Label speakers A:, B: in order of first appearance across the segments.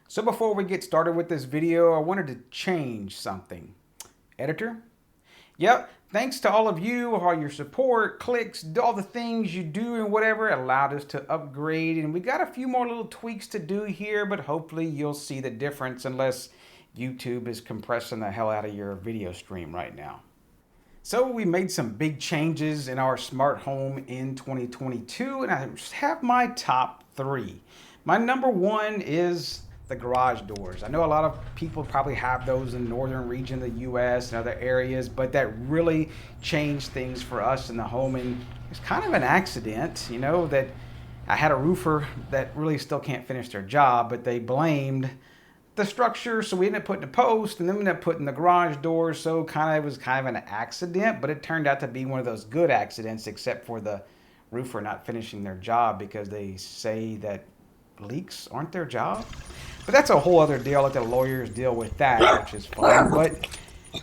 A: So before we get started with this video, I wanted to change something. Editor? Yep, thanks to all of you, all your support, clicks, all the things you do and whatever, it allowed us to upgrade. And we got a few more little tweaks to do here, but hopefully you'll see the difference unless YouTube is compressing the hell out of your video stream right now. So we made some big changes in our smart home in 2022, and I have my top three. My number one is the garage doors. I know a lot of people probably have those in the northern region of the US and other areas, but that really changed things for us in the home. And it's kind of an accident, that I had a roofer that really still can't finish their job, but they blamed the structure, so we ended up putting a post and then we ended up putting the garage doors. So it was kind of an accident, but it turned out to be one of those good accidents, except for the roofer not finishing their job because they say that leaks aren't their job. But that's a whole other deal. Let the lawyers deal with that, which is fun. But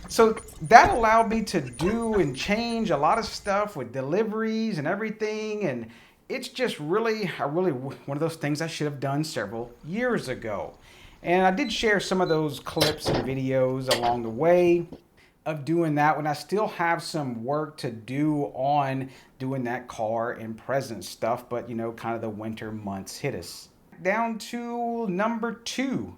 A: so that allowed me to do and change a lot of stuff with deliveries and everything. And it's just really one of those things I should have done several years ago. And I did share some of those clips and videos along the way of doing that when I still have some work to do on doing that car and present stuff. But, kind of the winter months hit us. Down to number two.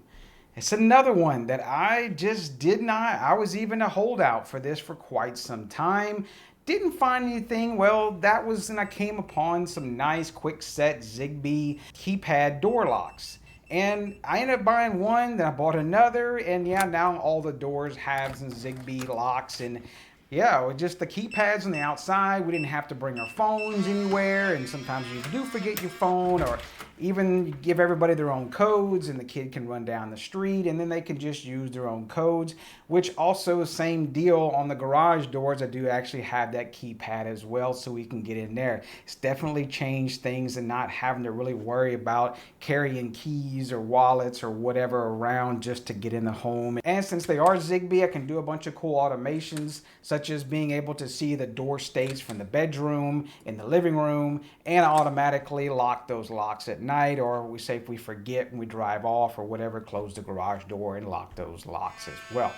A: It's another one that I just did not, I was even a holdout for this for quite some time. Didn't find anything. Well, that was, and I came upon some nice quick set Zigbee keypad door locks. And I ended up buying one, then I bought another, and yeah, now all the doors have some Zigbee locks. And yeah, with just the keypads on the outside, we didn't have to bring our phones anywhere, and sometimes you do forget your phone, or even give everybody their own codes and the kid can run down the street and then they can just use their own codes, which also same deal on the garage doors. I do actually have that keypad as well, so we can get in there. It's definitely changed things and not having to really worry about carrying keys or wallets or whatever around just to get in the home. And since they are Zigbee, I can do a bunch of cool automations, such as being able to see the door states from the bedroom in the living room and automatically lock those locks at night, or we say if we forget when we drive off or whatever, close the garage door and lock those locks as well.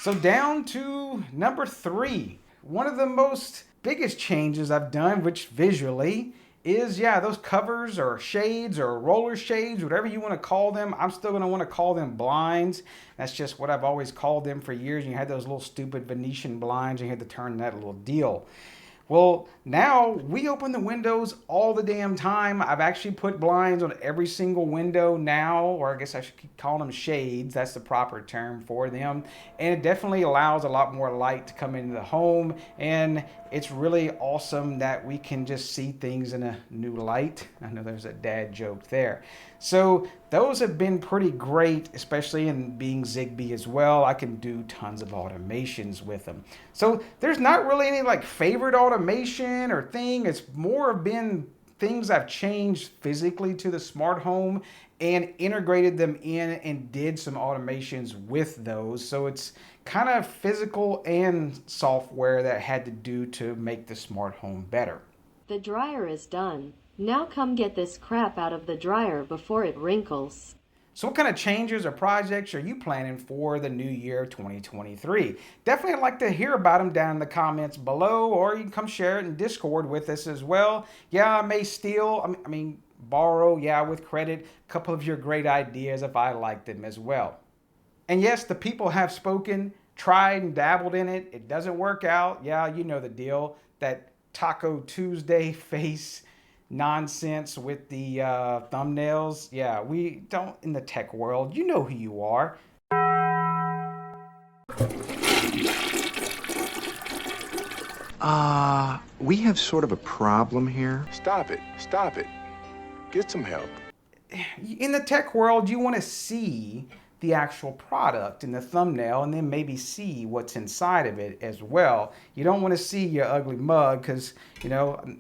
A: So down to number three, one of the most biggest changes I've done, which visually is, those covers or shades or roller shades, whatever you want to call them. I'm still going to want to call them blinds. That's just what I've always called them for years. You had those little stupid Venetian blinds, and you had to turn that little deal. Well, now we open the windows all the damn time. I've actually put blinds on every single window now, or I guess I should call them shades. That's the proper term for them. And it definitely allows a lot more light to come into the home. And it's really awesome that we can just see things in a new light. I know there's a dad joke there. So those have been pretty great, especially in being Zigbee as well. I can do tons of automations with them. So there's not really any favorite automation or thing. It's more been things I've changed physically to the smart home and integrated them in and did some automations with those. So it's kind of physical and software that I had to do to make the smart home better.
B: The dryer is done. Now come get this crap out of the dryer before it wrinkles.
A: So what kind of changes or projects are you planning for the new year 2023? Definitely I'd like to hear about them down in the comments below, or you can come share it in Discord with us as well. Yeah, I may steal, borrow, with credit, a couple of your great ideas if I like them as well. And yes, the people have spoken, tried and dabbled in it. It doesn't work out. Yeah, you know the deal. That Taco Tuesday face nonsense with the thumbnails. Yeah, we don't in the tech world. You know who you are.
C: We have sort of a problem here.
D: Stop it. Stop it. Get some help.
A: In the tech world, you want to see the actual product in the thumbnail and then maybe see what's inside of it as well. You don't want to see your ugly mug because,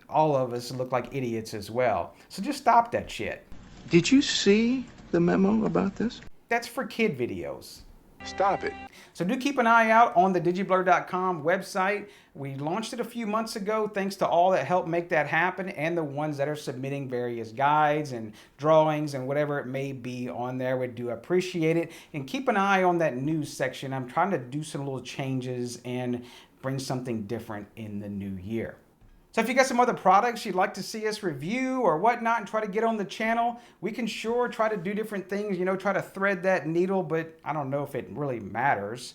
A: all of us look like idiots as well. So just stop that shit.
C: Did you see the memo about this?
A: That's for kid videos.
D: Stop it.
A: So do keep an eye out on the digiblur.com website. We launched it a few months ago. Thanks to all that helped make that happen and the ones that are submitting various guides and drawings and whatever it may be on there. We do appreciate it. And keep an eye on that news section. I'm trying to do some little changes and bring something different in the new year. So if you got some other products you'd like to see us review or whatnot and try to get on the channel, we can sure try to do different things, try to thread that needle, but I don't know if it really matters.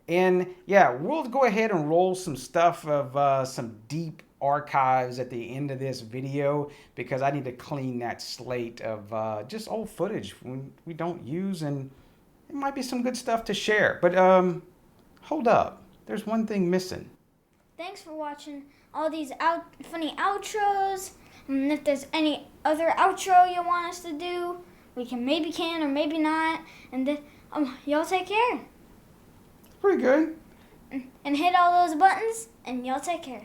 A: And yeah, we'll go ahead and roll some stuff of some deep archives at the end of this video because I need to clean that slate of just old footage we don't use, and it might be some good stuff to share. But hold up, there's one thing missing.
E: Thanks for watching all these funny outros. And if there's any other outro you want us to do, we can or maybe not. And then y'all take care.
A: Pretty good.
E: And hit all those buttons, and y'all take care.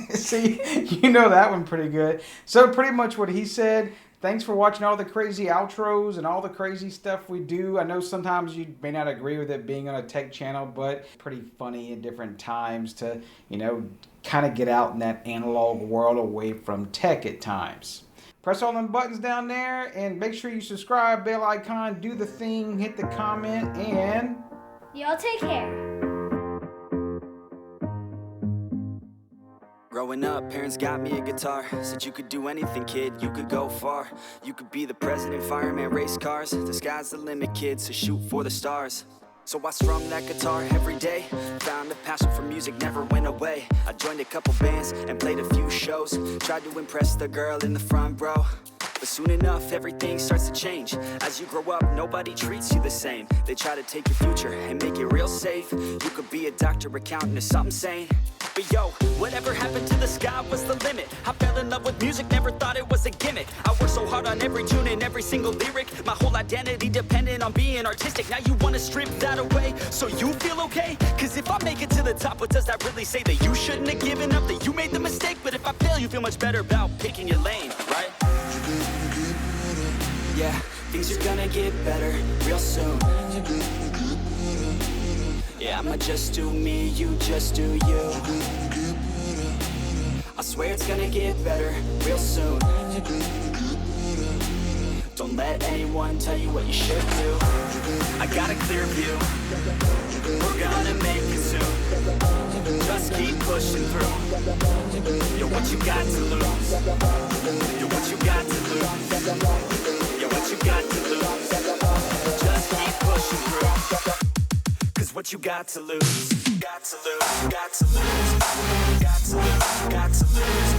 A: See, you know that one pretty good. So pretty much what he said. Thanks for watching all the crazy outros and all the crazy stuff we do. I know sometimes you may not agree with it being on a tech channel, but pretty funny at different times to, kind of get out in that analog world away from tech at times. Press all them buttons down there and make sure you subscribe, bell icon, do the thing, hit the comment, and
E: Y'all take care.
F: Growing up, parents got me a guitar. Said you could do anything, kid, you could go far. You could be the president, fireman, race cars. The sky's the limit, kid, so shoot for the stars. So I strummed that guitar every day. Found a passion for music, never went away. I joined a couple bands and played a few shows. Tried to impress the girl in the front row. But soon enough, everything starts to change. As you grow up, nobody treats you the same. They try to take your future and make it real safe. You could be a doctor, accountant, or something sane. But yo, whatever happened to the sky was the limit. I fell in love with music, never thought it was a gimmick. I worked so hard on every tune and every single lyric. My whole identity depended on being artistic. Now you wanna strip that away, so you feel okay? Cause if I make it to the top, what does that really say? That you shouldn't have given up, that you made the mistake? But if I fail, you feel much better about picking your lane, right? Yeah, things are gonna get better real soon. Yeah, I'ma just do me, you just do you. I swear it's gonna get better real soon. Don't let anyone tell you what you should do. I got a clear view. We're gonna make it soon. Just keep pushing through. You're what you got to lose. You're what you got to lose. You're what you got to lose. Just keep pushing through. Cause what you got to lose. Got to lose. Got to lose. Got to lose. Got to lose.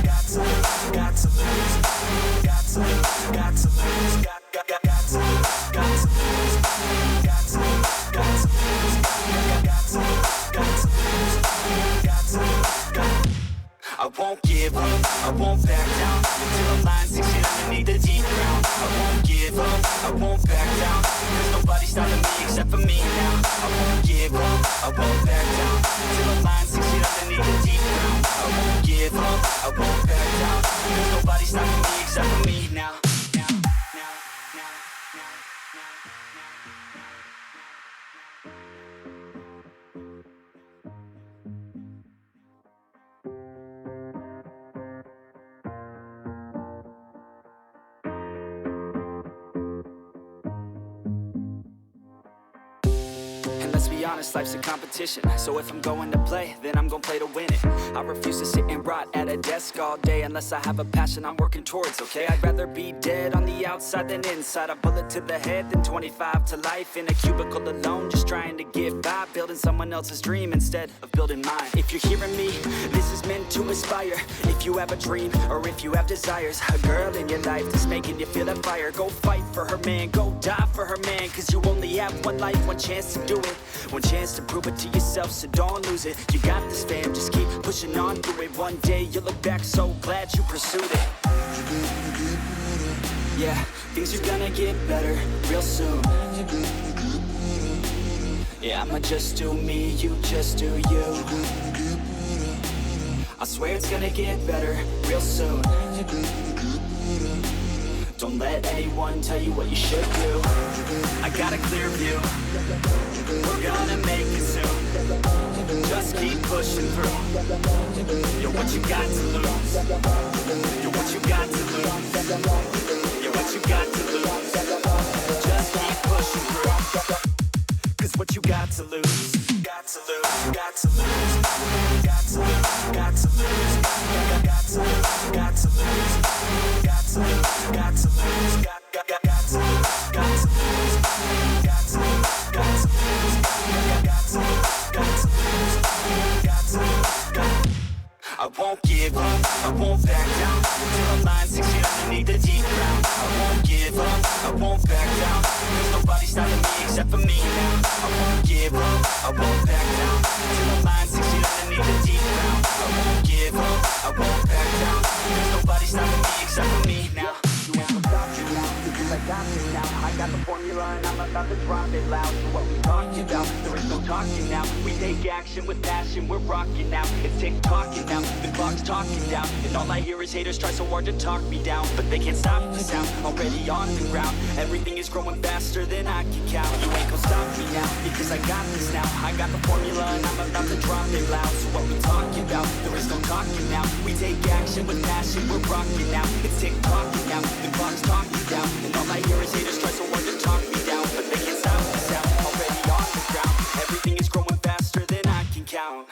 F: Got to lose. Got to lose. Got to lose. Got to lose. Got to lose. Got to lose. Got to lose. Got to lose. Got to lose. Got to lose. Got to lose. I won't give up, I won't back down until I'm lying 6 feet underneath the deep ground. I won't give up, I won't back down. There's nobody stopping me except for me now. I won't give up, I won't back down until I'm lying 6 feet underneath the deep ground. I won't give up, I won't back down. There's nobody stopping me except for me now. Let's be honest, life's a competition. So if I'm going to play, then I'm gonna play to win it. I refuse to sit and rot at a desk all day unless I have a passion I'm working towards, okay? I'd rather be dead on the outside than inside. A bullet to the head than 25 to life in a cubicle alone, just trying to get by, building someone else's dream instead of building mine. If you're hearing me, this is meant to inspire. If you have a dream or if you have desires, a girl in your life that's making you feel that fire, go fight for her, man, go die for her, man. Cause you only have one life, one chance to do it. One chance to prove it to yourself, so don't lose it. You got this, fam, just keep pushing on through it. One day you'll look back so glad you pursued it. Yeah, things are gonna get better real soon. Yeah, I'ma just do me, you just do you. I swear it's gonna get better real soon. Don't let anyone tell you what you should do. I got a clear view. We're gonna make it soon. Just keep pushing through. You're what you got to lose. You're what you got to lose. You're what you got to lose. Just keep pushing through. Cause what you got to lose. Got to lose. Got to lose. Got to lose. Got to lose. Got to lose. Got to lose. Got to lose. Got to lose. Got to lose. Got to lose. Got to lose. Got to lose. Got to lose. Got to lose. Got to lose. I won't give up, I won't back down till I'm lying 6 feet underneath the deep ground. I won't give up, I won't back down. There's nobody stopping me except for me now. I won't give up, I won't back down till I'm lying 6 feet underneath the deep ground. I won't give up, I won't back down. There's nobody stopping me except for me now. You ain't gonna stop me now, because I got this now. I got the formula and I'm about to drop it loud. So what we talking about? There is no talking now. We take action with passion, we're rocking now. It's tick-tocking now, the clock's talking down. And all I hear is haters try so hard to talk me down. But they can't stop the sound, already on the ground. Everything is growing faster than I can count. You ain't gonna stop me now, because I got this now. I got the formula and I'm about to drop it loud. So what we talking about? There is no talking now. We take action with passion, we're rocking now. It's tick-tocking now, the clock's talking down. And all I hear is haters try so hard to talk me down. But they can't stop the sound, already on the ground. Everything is growing faster than I can count.